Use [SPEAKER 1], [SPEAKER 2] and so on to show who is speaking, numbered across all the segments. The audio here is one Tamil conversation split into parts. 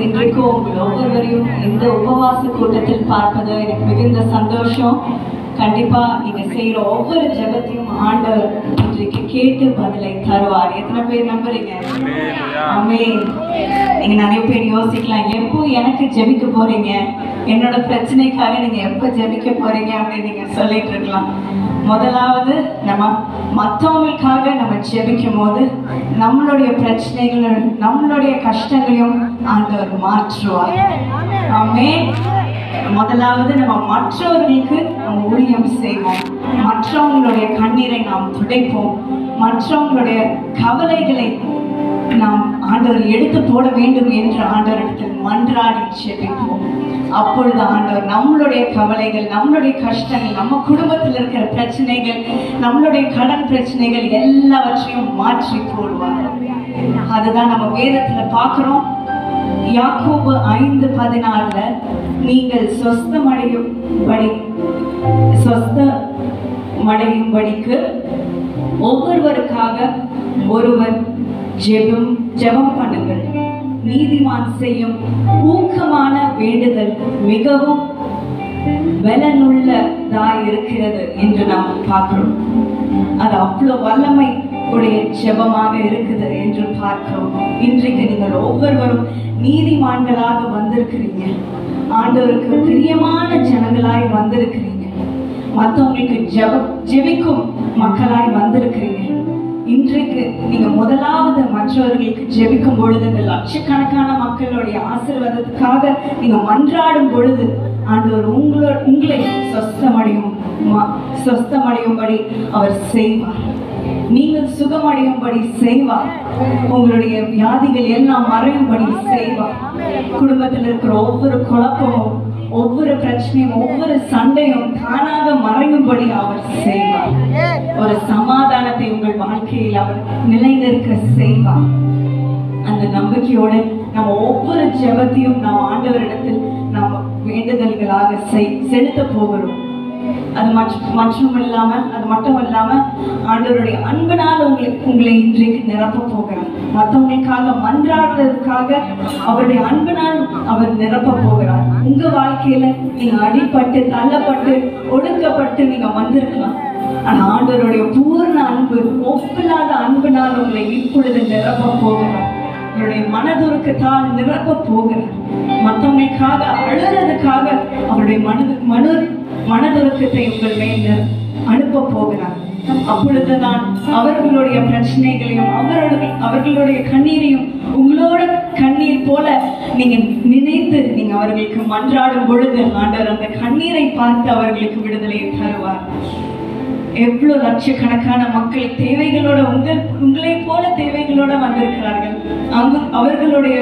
[SPEAKER 1] இன்றைக்கும் உங்கள் ஒவ்வொருவரையும் இந்த உபவாச கூட்டத்தில் பார்ப்பது எனக்கு மிகுந்த சந்தோஷம். கண்டிப்பா நீங்க செய்யற ஒவ்வொரு ஜெபத்தையும் ஆண்டவர் இன்றைக்கு கேட்டு பதிலை தருவார். எத்தனை பேர் நம்புறீங்க? ஆமென். நீங்க நிறைய பேர் யோசிக்கலாம், எப்போ எனக்கு ஜெபிக்க போறீங்க, என்னோட பிரச்சனைக்காக நீங்க எப்போ ஜெபிக்க போறீங்க அப்படின்னு நீங்க சொல்லிட்டு இருக்கலாம். முதலாவது நம்ம மற்றவங்களுக்காக நம்ம ஜெபிக்கும் போது நம்மளுடைய பிரச்சனைகள் நம்மளுடைய கஷ்டங்களையும் ஆண்டவர் மாற்றுவார். ஆமென். முதலாவது நம்ம மற்றவர்களுக்கு நம்ம ஊழியம் செய்வோம், மற்றவங்களுடைய கண்ணீரை நாம் துடைப்போம், மற்றவங்களுடைய கவலைகளை நாம் ஆண்டவர் எடுத்து போட வேண்டும் என்று ஆண்டவரிடத்தில் மன்றாடி ஜெபிப்போம். அப்பொழுது ஆண்டவர் நம்மளுடைய கவலைகள், நம்மளுடைய கஷ்டங்கள், நம்ம குடும்பத்தில் இருக்கிற பிரச்சனைகள், நம்மளுடைய கடன் பிரச்சனைகள் எல்லாவற்றையும் மாற்றி போடுவார். அதுதான் நம்ம வேதத்துல பார்க்கிறோம். யாக்கோபு 5:16 நீங்கள் சொஸ்தமடையும்படிக்கு ஒவ்வொருவருக்காக ஒருவர் ஜெபம் பண்ணுங்கள். நீதிமான் செய்யும் ஊக்கமான வேண்டுதல் மிகவும் பலனுள்ளதாய் இருக்கிறது என்று நாம் பார்க்கிறோம். அது அவ்வளவு வல்லமை உடைய ஜெபமாக இருக்குது என்று பார்க்கிறோம். இன்றைக்கு நீங்கள் ஒவ்வொருவரும் நீதிமான்களாக வந்திருக்கிறீங்க, ஆண்டவருக்கு பிரியமான ஜனங்களாய் வந்திருக்கிறீங்க, மற்றவங்களுக்கு ஜெபிக்கும் மக்களாய் வந்திருக்கிறீங்க. இன்றைக்கு நீங்க முதலாவது மற்றவர்களுக்கு ஜெபிக்கும் பொழுது, இந்த லட்சக்கணக்கான மக்களுடைய ஆசீர்வாதத்துக்காக நீங்க மன்றாடும் பொழுது ஆண்டவர் உங்களை சொஸ்தமடையும்படி அவர் செய்வார். நீங்கள் சுகமடையும்படி செய்வார். உங்களுடைய வியாதிகள் எல்லாம் மறையும்படி செய்வார். குடும்பத்தில் இருக்கிற ஒவ்வொரு குழப்பமும், ஒவ்வொரு பிரச்சனையும், ஒவ்வொரு சண்டையும் தானாக மறையும்படி அவர் செய்வார். ஒரு சமாதானத்தை உங்கள் வாழ்க்கையில் அவர் நிலைநிற்க செய்வார். அந்த நம்பிக்கையோடு நம்ம ஒவ்வொரு ஜெபத்தையும் நாம் ஆண்டவரிடத்தில் நாம் வேண்டுதல்களாக செலுத்த போகிறோம். அது மட்டும் இல்லாம ஆண்டவருடைய அன்பினால் உங்களை இன்றைக்கு நிரப்ப போகிறார். மற்றவங்களுக்காக மன்றாடுறதுக்காக அவருடைய அன்பினால் அவர் நிரப்ப போகிறார். உங்க வாழ்க்கையில நீங்க அடிபட்டு, தள்ளப்பட்டு, ஒடுக்கப்பட்டு நீங்க வந்திருக்கலாம். ஆனா ஆண்டவருடைய பூர்ண அன்பு, ஒப்பில்லாத அன்பினால் உங்களை இப்பொழுது நிரப்ப போகிறார். அவருடைய மனதுருக்கத்தால் நிரப்ப போகிறார். மற்றவங்களுக்காக அழுறதுக்காக அவருடைய மனதுருக்கத்தை உங்கள் மேல் அனுப்ப போகிறார். அப்பொழுதுதான் அவர்களுடைய பிரச்சனைகளையும் அவர்களுடைய கண்ணீரையும் உங்களோட கண்ணீர் போல நீங்க நினைத்து நீங்க அவர்களுக்கு மன்றாடும் பொழுது ஆண்டவர் அந்த கண்ணீரை பார்த்து அவர்களுக்கு விடுதலை தருவார். எவ்வளவு லட்சக்கணக்கான மக்கள் தேவைகளோட உங்களை போல தேவைகளோட வந்திருக்கிறார்கள். அவர்களுடைய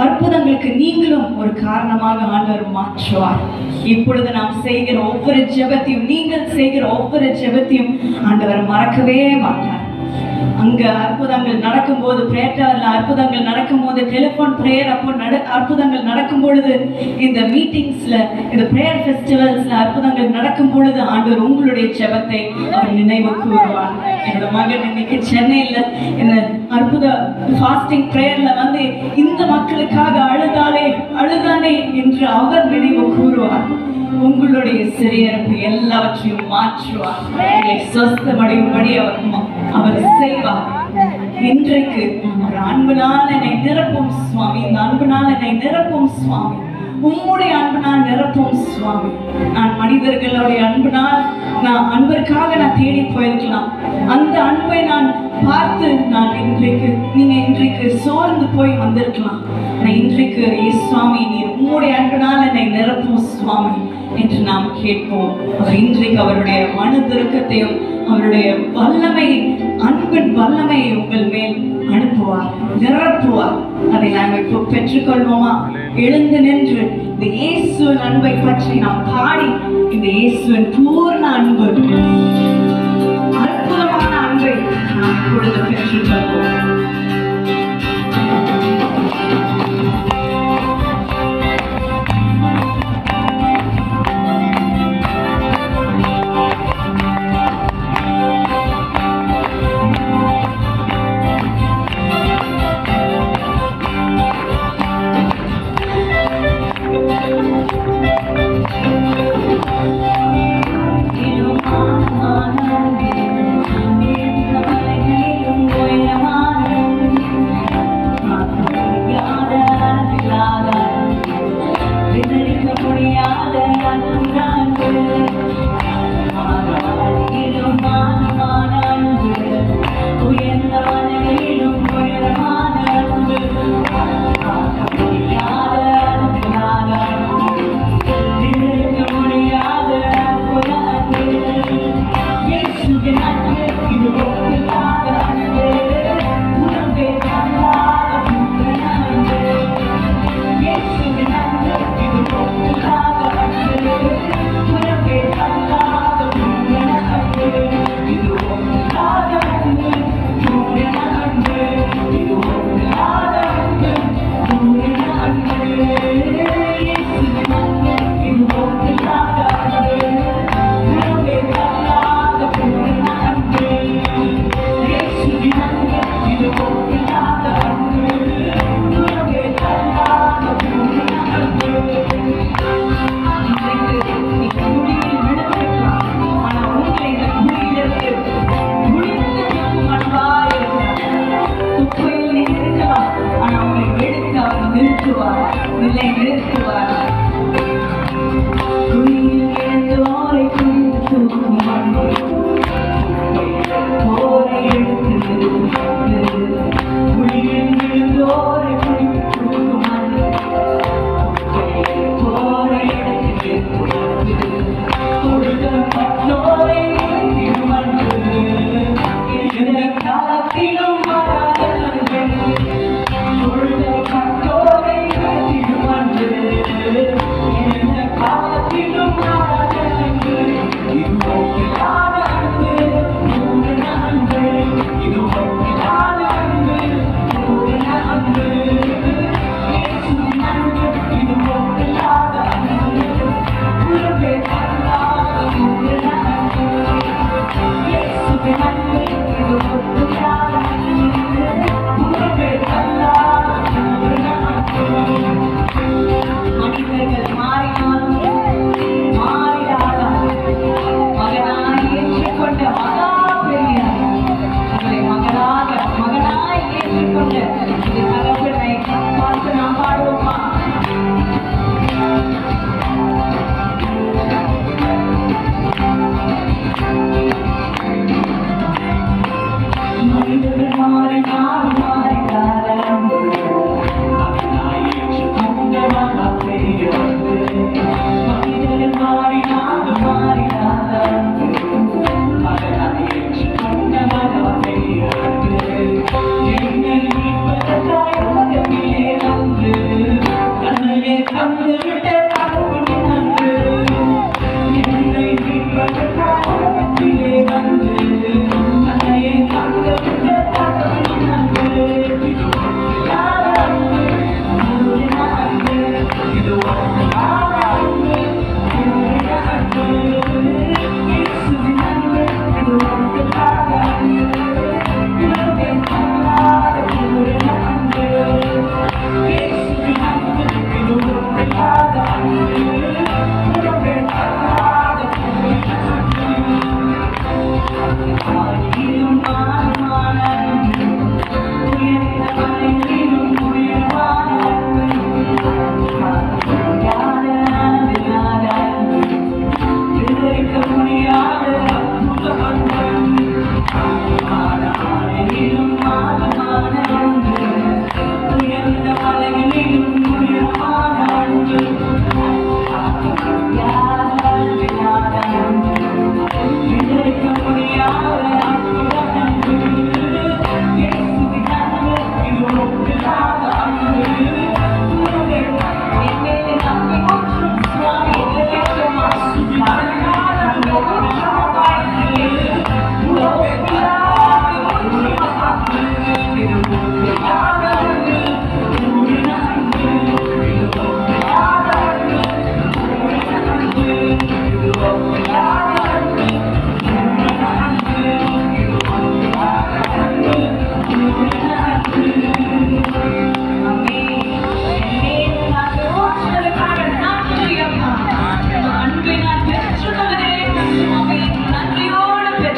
[SPEAKER 1] அற்புதங்களுக்கு நீங்களும் ஒரு காரணமாக ஆண்டவர் மாற்றுவார். இப்பொழுது நாம் செய்கிற ஒவ்வொரு ஜெபத்தையும், நீங்கள் செய்கிற ஒவ்வொரு ஜெபத்தையும் ஆண்டவர் மறக்கவே மாட்டார். அங்க அற்புதங்கள் நடக்கும்போது, பிரேயர்ல அற்புதங்கள் நடக்கும்போது, டெலிபோன் பிரேயர் அப்போ அற்புதங்கள் நடக்கும் பொழுது, இந்த மீட்டிங்ஸ்ல, இந்த பிரேயர் ஃபெஸ்டிவல்ஸ்ல அற்புதங்கள் நடக்கும் பொழுது ஆண்டவர் உங்களுடைய ஜெபத்தை அவர் நினைவு கூறுவார். என்னோட மகன் இன்னைக்கு சென்னையில இந்த அற்புத ஃபாஸ்டிங் பிரேயர்ல வந்து இந்த மக்களுக்காக அழுதானே என்று அவர் நினைவு கூறுவார். உங்களுடைய சிறையிருப்பு எல்லாவற்றையும் மாற்றுவார். சொஸ்தமடையும்படி அவர் செய்வார். இன்றைக்கு ஒரு அன்பினால் என்னை நிரப்பும் சுவாமி, இந்த அன்பினால் என்னை நிரப்பும் சுவாமி, உம்முடைய அன்பினால் நிரப்பும் சுவாமி. நான் மனிதர்களுடைய அன்பினால் அன்பிற்காக நான் தேடி போயிருக்கலாம். அந்த அன்பை நான் பார்த்து நீங்க இன்றைக்கு சோர்ந்து போய் வந்திருக்கலாம். இன்றைக்கு சுவாமி, நீர் உம்முடைய அன்பினால் என்னை நிரப்பும் சுவாமி என்று நாம் கேட்போம். அவர் இன்றைக்கு அவருடைய மனதிருக்கத்தையும் அவருடைய அன்பின் வல்லமையை உங்கள் மேல் அனுப்புவார், நிரப்புவார். அதை நாம் இப்போ பெற்றுக்கொள்வோமா? எழுந்து நின்று இந்த இயேசுவின் அன்பை பற்றி நாம் பாடி, இந்த இயேசுவின் பூர்ண அன்பு, அற்புதமான அன்பை நாம் இப்பொழுது பெற்றுக்கொள்வோம்.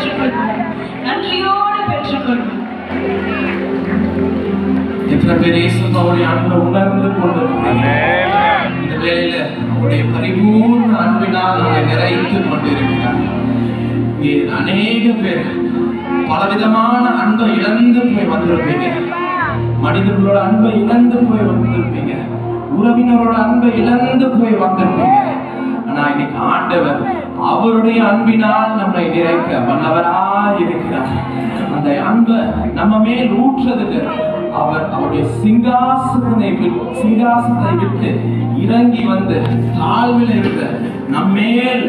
[SPEAKER 1] பெற்றுக்கொள்வோம், நன்றியோடு பெற்றுக்கொள்வோம்.
[SPEAKER 2] எத்தனை பேர் இயேசுவோடைய அன்பை உணர்ந்து கொண்டிருக்கிறீங்க? இந்த வேளையில அவருடைய பரிபூர்ண அன்பினால் நம்மை நிறைத்துக் கொண்டிருக்கிறார். இங்கே அநேக பேர் பலவிதமான அன்பை இழந்து போய் வந்திருப்பீங்க. மனிதர்களோட அன்பை இழந்து போய் வந்திருப்பீங்க, உறவினரோட அன்பை இழந்து போய் வந்திருப்பீங்க. ஆனா இன்னைக்கு ஆண்டவர் அவருடைய அன்பினால் நம்மை நிறைக்க வல்லவராய் இருக்கிறார். அந்த அன்பை நம்ம மேல் ஊற்றுறதுக்கு அவர் அவருடைய சிங்காசனத்தை விட்டு இறங்கி வந்து தாழ்வில் இருந்த நம்மேல்